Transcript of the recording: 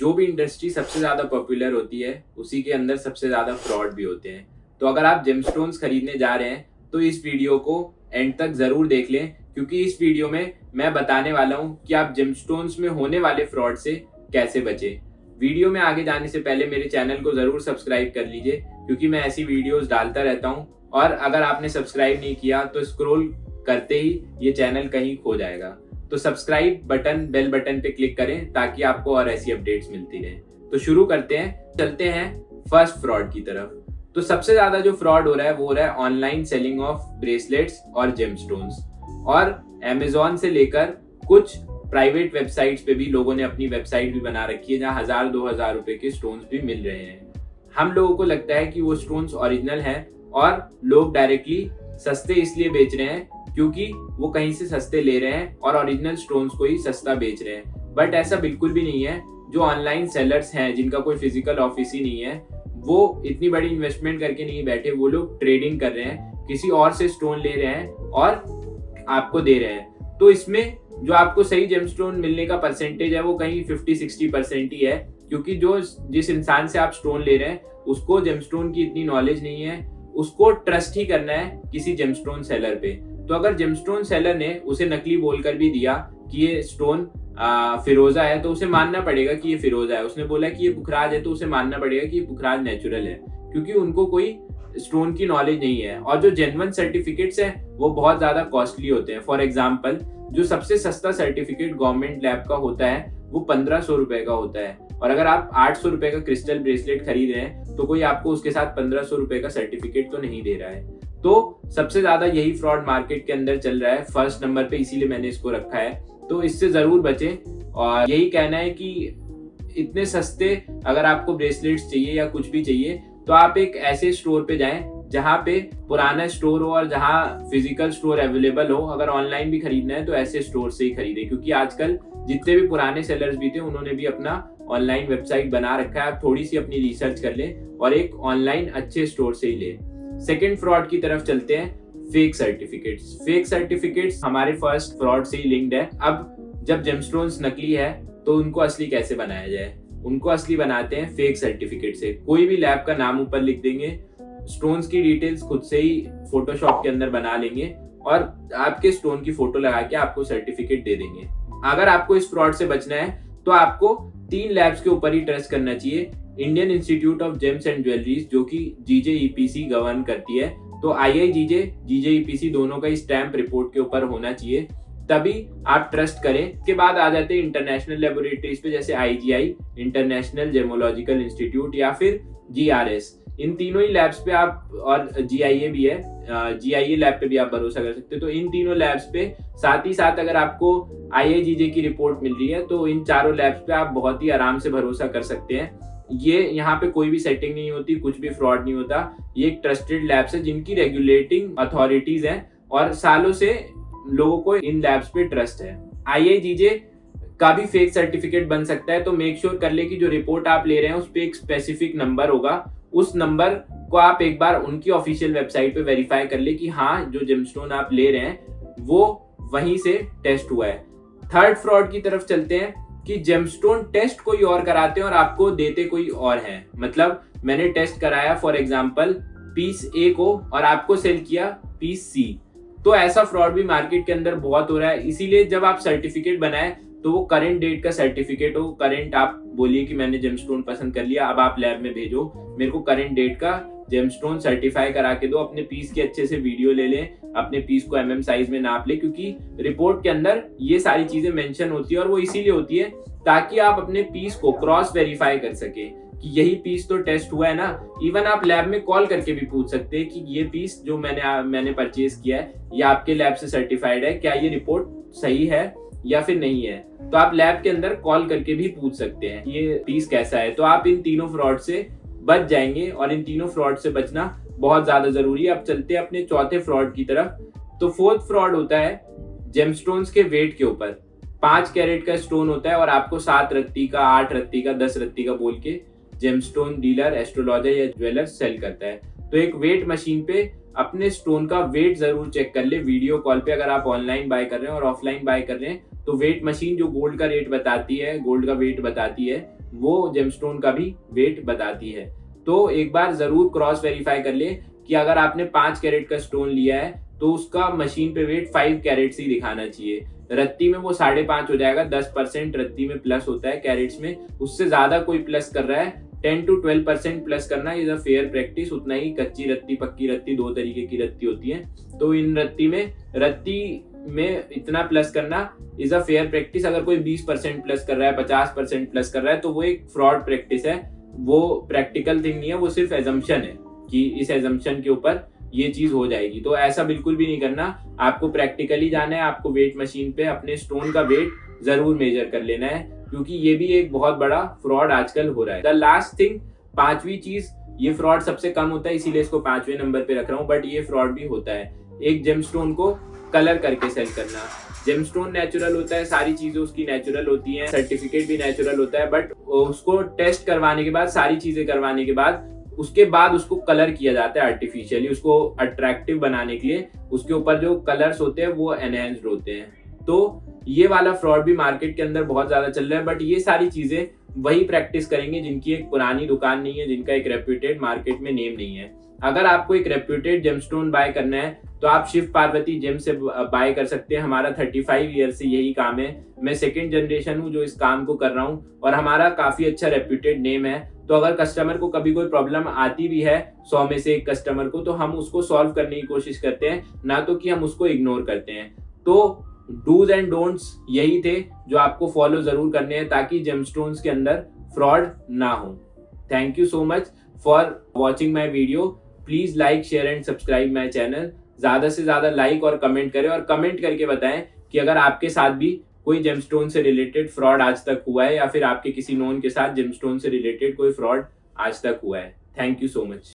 जो भी इंडस्ट्री सबसे ज्यादा पॉपुलर होती है उसी के अंदर सबसे ज्यादा फ्रॉड भी होते हैं। तो अगर आप जेमस्टोन्स खरीदने जा रहे हैं तो इस वीडियो को एंड तक जरूर देख लें, क्योंकि इस वीडियो में मैं बताने वाला हूं कि आप जेमस्टोन्स में होने वाले फ्रॉड से कैसे बचें। वीडियो में आगे जाने से पहले मेरे चैनल को जरूर सब्सक्राइब कर लीजिए, क्योंकि मैं ऐसी वीडियोस डालता रहता हूं। और अगर आपने सब्सक्राइब नहीं किया तो स्क्रॉल करते ही ये चैनल कहीं खो जाएगा। तो सब्सक्राइब बटन, बेल बटन पे क्लिक करें ताकि आपको और ऐसी अपडेट्स मिलती रहे। तो शुरू करते हैं, चलते हैं फर्स्ट फ्रॉड की तरफ। तो सबसे ज्यादा जो फ्रॉड हो रहा है वो हो रहा है ऑनलाइन सेलिंग ऑफ ब्रेसलेट्स और जेमस्टोन्स। और अमेजोन से लेकर कुछ प्राइवेट वेबसाइट्स पे भी लोगों ने अपनी वेबसाइट भी बना रखी है जहां 1000-2000 रुपए के स्टोन्स भी मिल रहे हैं। हम लोगों को लगता है कि वो स्टोन्स ओरिजिनल हैं और लोग डायरेक्टली सस्ते इसलिए बेच रहे हैं क्योंकि वो कहीं से सस्ते ले रहे हैं और ओरिजिनल स्टोन्स को ही सस्ता बेच रहे हैं। बट ऐसा बिल्कुल भी नहीं है। जो ऑनलाइन सेलर्स हैं जिनका कोई फिजिकल ऑफिस ही नहीं है, वो इतनी बड़ी इन्वेस्टमेंट करके नहीं बैठे, वो लोग ट्रेडिंग कर रहे हैं, किसी और से स्टोन ले रहे हैं और आपको दे रहे हैं। तो इसमें जो आपको सही जेमस्टोन मिलने का परसेंटेज है वो कहीं 50-60% ही है, क्योंकि जिस इंसान से आप स्टोन ले रहे हैं उसको जेमस्टोन की इतनी नॉलेज नहीं है, उसको ट्रस्ट ही करना है किसी जेमस्टोन सेलर पे। तो अगर जेमस्टोन सेलर ने उसे नकली बोलकर भी दिया कि ये स्टोन फिरोजा है तो उसे मानना पड़ेगा कि ये फिरोजा है। उसने बोला कि ये पुखराज है तो उसे मानना पड़ेगा कि ये पुखराज नेचुरल है, क्योंकि उनको कोई स्टोन की नॉलेज नहीं है। और जो जेन्युइन सर्टिफिकेट्स हैं वो बहुत ज्यादा कॉस्टली होते हैं। फॉर एग्जाम्पल, जो सबसे सस्ता सर्टिफिकेट गवर्नमेंट लैब का होता है वो 1500 रुपए का होता है। और अगर आप 800 रुपए का क्रिस्टल ब्रेसलेट खरीद रहे हैं तो कोई आपको उसके साथ 1500 रुपए का सर्टिफिकेट तो नहीं दे रहा है। तो सबसे ज्यादा यही फ्रॉड मार्केट के अंदर चल रहा है फर्स्ट नंबर पे, इसीलिए मैंने इसको रखा है। तो इससे जरूर बचें। और यही कहना है कि इतने सस्ते अगर आपको ब्रेसलेट्स चाहिए या कुछ भी चाहिए तो आप एक ऐसे स्टोर पे जाएं जहां पे पुराना स्टोर हो और जहां फिजिकल स्टोर अवेलेबल हो। अगर ऑनलाइन भी खरीदना है तो ऐसे स्टोर से ही खरीदें, क्योंकि आजकल जितने भी पुराने सेलर्स भी थे उन्होंने भी अपना ऑनलाइन वेबसाइट बना रखा है। आप थोड़ी सी अपनी रिसर्च कर लें और एक ऑनलाइन अच्छे स्टोर से ही लें। सेकेंड फ्रॉड की तरफ चलते हैं, फेक सर्टिफिकेट्स। फेक सर्टिफिकेट्स हमारे फर्स्ट फ्रॉड से ही लिंक्ड है। अब जब जेमस्टोन्स नकली है तो उनको असली कैसे बनाया जाए? उनको असली बनाते हैं फेक सर्टिफिकेट से। कोई भी लैब का नाम ऊपर लिख देंगे, स्टोन्स की डिटेल्स खुद से ही फोटोशॉप के अंदर बना लेंगे और आपके स्टोन की फोटो लगा के आपको सर्टिफिकेट दे देंगे। अगर आपको इस फ्रॉड से बचना है तो आपको 3 लैब्स के ऊपर ही ट्रस्ट करना चाहिए। Indian institute of James and jewelleries, जो कि GJEPC गवर्न करती है, तो IIGJ, GJEPC दोनों का स्टैंप रिपोर्ट के ऊपर होना चाहिए, तभी आप ट्रस्ट करें। इसके बाद आ जाते हैं इंटरनेशनल लेबोरेटरीज पे, जैसे IGI, इंटरनेशनल जेमोलॉजिकल इंस्टीट्यूट, या फिर GRS। इन तीनों ही लैब्स पे आप, और GIA भी है, GIA लैब पे भी आप भरोसा कर सकते हो। तो इन तीनों लैब्स पे, साथ ही साथ अगर आपको IIGJ की रिपोर्ट मिल रही है तो इन चारों लैब्स पे आप बहुत ही आराम से भरोसा कर सकते हैं। ये यहाँ पे कोई भी सेटिंग नहीं होती, कुछ भी फ्रॉड नहीं होता। ये एक ट्रस्टेड लैब्स है जिनकी रेगुलेटिंग अथॉरिटीज हैं और सालों से लोगों को इन लैब्स पे ट्रस्ट है। IIGJ का भी फेक सर्टिफिकेट बन सकता है, तो मेक श्योर कर ले कि जो रिपोर्ट आप ले रहे हैं उस पे एक स्पेसिफिक नंबर होगा। उस नंबर को आप एक बार उनकी ऑफिशियल वेबसाइट पे वेरीफाई कर ले कि हाँ, जो जेमस्टोन आप ले रहे हैं वो वहीं से टेस्ट हुआ है। थर्ड फ्रॉड की तरफ चलते हैं कि जेमस्टोन टेस्ट कोई और कराते हैं और आपको देते कोई और है। मतलब मैंने टेस्ट कराया फॉर एग्जांपल पीस A को और आपको सेल किया पीस C। तो ऐसा फ्रॉड भी मार्केट के अंदर बहुत हो रहा है। इसीलिए जब आप सर्टिफिकेट बनाए तो वो करंट डेट का सर्टिफिकेट हो। करंट आप बोलिए कि मैंने जेमस्टोन पसंद कर लिया, अब आप लैब में भेजो, मेरे को करंट डेट का जेमस्टोन सर्टिफाई करा के दो। अपने पीस की अच्छे से वीडियो ले लें, अपने पीस को MM साइज में नाप ले, क्योंकि रिपोर्ट के अंदर ये सारी चीजें मेंशन होती है और वो इसीलिए होती है ताकि आप अपने पीस को क्रॉस वेरीफाई कर सके कि यही पीस तो टेस्ट हुआ है ना। इवन आप लैब में कॉल करके भी पूछ सकते हैं कि ये पीस जो मैंने परचेज किया है ये आपके लैब से सर्टिफाइड है, क्या ये रिपोर्ट सही है या फिर नहीं है। तो आप लैब के अंदर कॉल करके भी पूछ सकते हैं ये पीस कैसा है। तो आप इन तीनों फ्रॉड से बच जाएंगे और इन तीनों फ्रॉड से बचना बहुत ज्यादा जरूरी है। अब चलते हैं अपने चौथे फ्रॉड की तरफ। तो फोर्थ फ्रॉड होता है जेमस्टोन्स के वेट के ऊपर। 5 कैरेट का स्टोन होता है और आपको 7 रत्ती का, 8 रत्ती का, 10 रत्ती का बोल के जेमस्टोन डीलर, एस्ट्रोलॉजर या ज्वेलर सेल करता है। तो एक वेट मशीन पे अपने स्टोन का वेट जरूर चेक कर ले वीडियो कॉल पे। अगर आप ऑनलाइन बाय कर रहे हैं और ऑफलाइन बाय कर रहे हैं तो वेट मशीन जो गोल्ड का रेट बताती है, गोल्ड का वेट बताती है, वो जेमस्टोन का भी वेट बताती है। तो एक बार जरूर क्रॉस वेरीफाई कर ले कि अगर आपने 5 कैरेट का स्टोन लिया है तो उसका मशीन पे वेट 5 कैरेट्स ही दिखाना चाहिए। रत्ती में वो 5.5 हो जाएगा, 10% रत्ती में प्लस होता है कैरेट्स में, उससे ज्यादा कोई प्लस कर रहा है 10 to 12% प्लस करना इज अ फेयर प्रैक्टिस। उतना ही कच्ची रत्ती पक्की रत्ती 2 तरीके की रत्ती होती है, तो इन रत्ती में इतना प्लस करना इज अ फेयर प्रैक्टिस। अगर कोई 20% प्लस कर रहा है, 50% प्लस कर रहा है, तो वो एक फ्रॉड प्रैक्टिस है, वो प्रैक्टिकल थिंग नहीं है, वो सिर्फ एजम्पशन है कि इस एजम्पशन के ऊपर ये चीज हो जाएगी। तो ऐसा बिल्कुल भी नहीं करना, आपको प्रैक्टिकली जाना है, आपको वेट मशीन पे अपने स्टोन का वेट जरूर मेजर कर लेना है, क्योंकि ये भी एक बहुत बड़ा फ्रॉड आजकल हो रहा है। द लास्ट थिंग, 5वीं चीज, ये फ्रॉड सबसे कम होता है इसीलिए इसको 5वें नंबर पे रख रहा हूँ, बट ये फ्रॉड भी होता है, एक जेमस्टोन को कलर करके सेल करना। जेमस्टोन नेचुरल होता है, सारी चीजें उसकी नेचुरल होती हैं, सर्टिफिकेट भी नेचुरल होता है, बट उसको टेस्ट करवाने के बाद, सारी चीजें करवाने के बाद, उसके बाद उसको कलर किया जाता है आर्टिफिशियली, उसको अट्रैक्टिव बनाने के लिए उसके ऊपर जो कलर्स होते हैं वो एनहेंस्ड होते हैं। तो ये वाला फ्रॉड भी मार्केट के अंदर बहुत ज्यादा चल रहा है, बट ये सारी चीजें वही प्रैक्टिस करेंगे जिनकी एक पुरानी दुकान नहीं है, जिनका एक रेप्यूटेड मार्केट में नेम नहीं है। अगर आपको एक रेप्यूटेड जेमस्टोन बाय करना है तो आप शिव पार्वती जेम से बाय कर सकते हैं। हमारा 35 ईयर से यही काम है, मैं 2nd जनरेशन हूँ जो इस काम को कर रहा हूँ, और हमारा काफी अच्छा रेप्यूटेड नेम है। तो अगर कस्टमर को कभी कोई प्रॉब्लम आती भी है 100 में से एक कस्टमर को, तो हम उसको सॉल्व करने की कोशिश करते हैं, ना तो कि हम उसको इग्नोर करते हैं। तो डूज एंड डोंट्स यही थे जो आपको फॉलो जरूर करने हैं ताकि जेमस्टोन्स के अंदर फ्रॉड ना हो। Thank you so much for watching my video. Please like, share and subscribe my channel. ज्यादा से ज्यादा लाइक और कमेंट करें, और कमेंट करके बताएं कि अगर आपके साथ भी कोई जेमस्टोन से रिलेटेड फ्रॉड आज तक हुआ है, या फिर आपके किसी नोन के साथ जेमस्टोन से रिलेटेड कोई फ्रॉड आज तक हुआ है। Thank you so much.